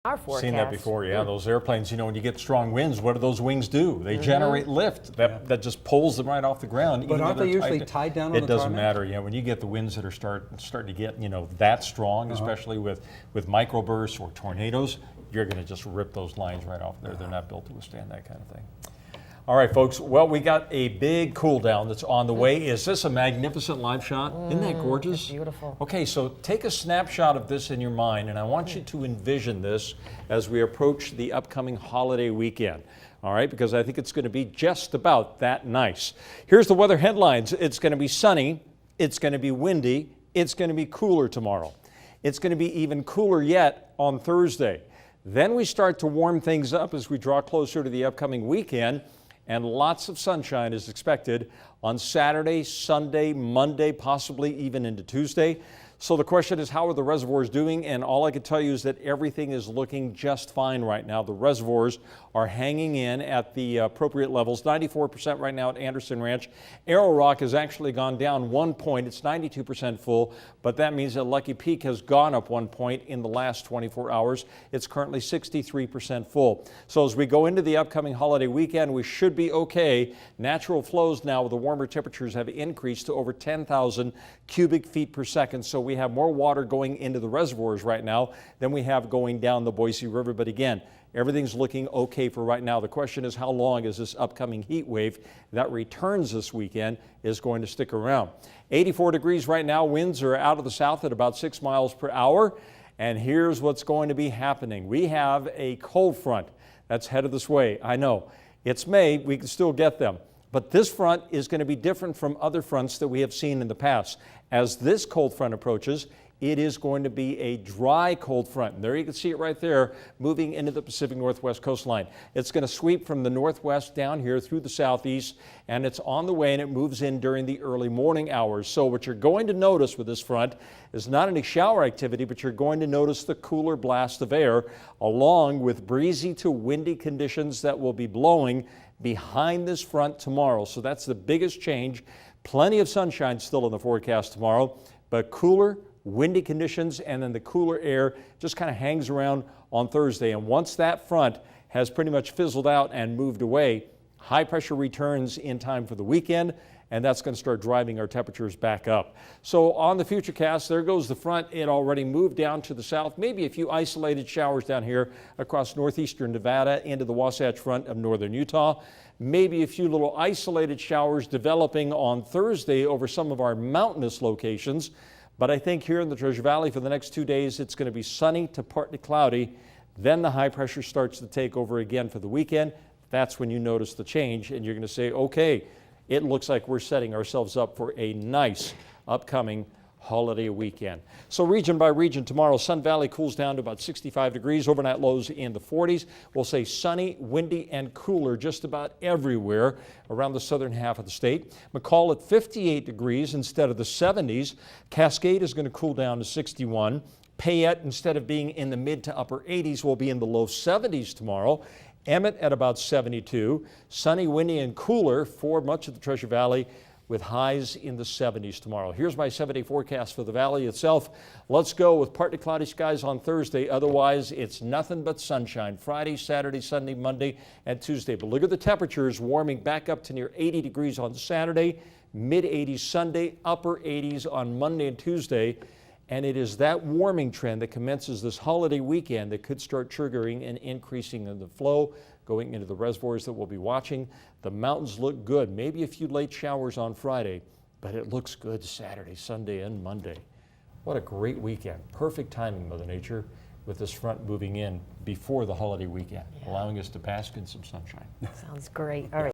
our forecast. Seen that before, yeah. Those airplanes, when you get strong winds, what do those wings do? They generate lift that just pulls them right off the ground. But aren't they usually tied down on the tarmac? It doesn't tarmac? matter. Yeah, when you get the winds that are starting to get that strong, especially with microbursts or tornadoes, you're going to just rip those lines right off there. They're not built to withstand that kind of thing. All right, folks. Well, we got a big cool down that's on the way. Is this a magnificent live shot? Isn't that gorgeous? It's beautiful. Okay, so take a snapshot of this in your mind, and I want you to envision this as we approach the upcoming holiday weekend. All right, because I think it's going to be just about that nice. Here's the weather headlines. It's going to be sunny. It's going to be windy. It's going to be cooler tomorrow. It's going to be even cooler yet on Thursday. Then we start to warm things up as we draw closer to the upcoming weekend. And lots of sunshine is expected on Saturday, Sunday, Monday, possibly even into Tuesday. So the question is, how are the reservoirs doing? And all I can tell you is that everything is looking just fine right now. The reservoirs are hanging in at the appropriate levels. 94% right now at Anderson Ranch. Arrow Rock has actually gone down 1 point. It's 92% full, but that means that Lucky Peak has gone up 1 point in the last 24 hours. It's currently 63% full. So as we go into the upcoming holiday weekend, we should be okay. Natural flows now with the warmer temperatures have increased to over 10,000 cubic feet per second. So we have more water going into the reservoirs right now than we have going down the Boise River. But again, everything's looking okay for right now. The question is, how long is this upcoming heat wave that returns this weekend is going to stick around? 84 degrees right now. Winds are out of the south at about 6 miles per hour. And here's what's going to be happening. We have a cold front that's headed this way. I know it's May. We can still get them. But this front is going to be different from other fronts that we have seen in the past. As this cold front approaches, it is going to be a dry cold front. And there you can see it right there moving into the Pacific Northwest coastline. It's going to sweep from the northwest down here through the southeast, and it's on the way, and it moves in during the early morning hours. So what you're going to notice with this front is not any shower activity, but you're going to notice the cooler blast of air along with breezy to windy conditions that will be blowing behind this front tomorrow. So that's the biggest change. Plenty of sunshine still in the forecast tomorrow, but cooler, windy conditions, and then the cooler air just kind of hangs around on Thursday. And once that front has pretty much fizzled out and moved away, high pressure returns in time for the weekend, and that's going to start driving our temperatures back up. So on the Futurecast, there goes the front. It already moved down to the south. Maybe a few isolated showers down here across northeastern Nevada into the Wasatch Front of northern Utah. Maybe a few little isolated showers developing on Thursday over some of our mountainous locations. But I think here in the Treasure Valley for the next 2 days, it's going to be sunny to partly cloudy. Then the high pressure starts to take over again for the weekend. That's when you notice the change, and you're going to say, okay, it looks like we're setting ourselves up for a nice upcoming holiday weekend. So region by region tomorrow, Sun Valley cools down to about 65 degrees, overnight lows in the 40s. We'll say sunny, windy, and cooler just about everywhere around the southern half of the state. McCall at 58 degrees instead of the 70s. Cascade is going to cool down to 61. Payette, instead of being in the mid to upper 80s, will be in the low 70s tomorrow. Emmett at about 72. Sunny, windy, and cooler for much of the Treasure Valley with highs in the 70s tomorrow. Here's my 7-day forecast for the valley itself. Let's go with partly cloudy skies on Thursday. Otherwise, it's nothing but sunshine Friday, Saturday, Sunday, Monday, and Tuesday. But look at the temperatures warming back up to near 80 degrees on Saturday, mid-80s Sunday, upper 80s on Monday and Tuesday. And it is that warming trend that commences this holiday weekend that could start triggering an increasing in the flow going into the reservoirs that we'll be watching. The mountains look good. Maybe a few late showers on Friday, but it looks good Saturday, Sunday, and Monday. What a great weekend. Perfect timing, Mother Nature, with this front moving in before the holiday weekend, allowing us to bask in some sunshine. Sounds great. All right.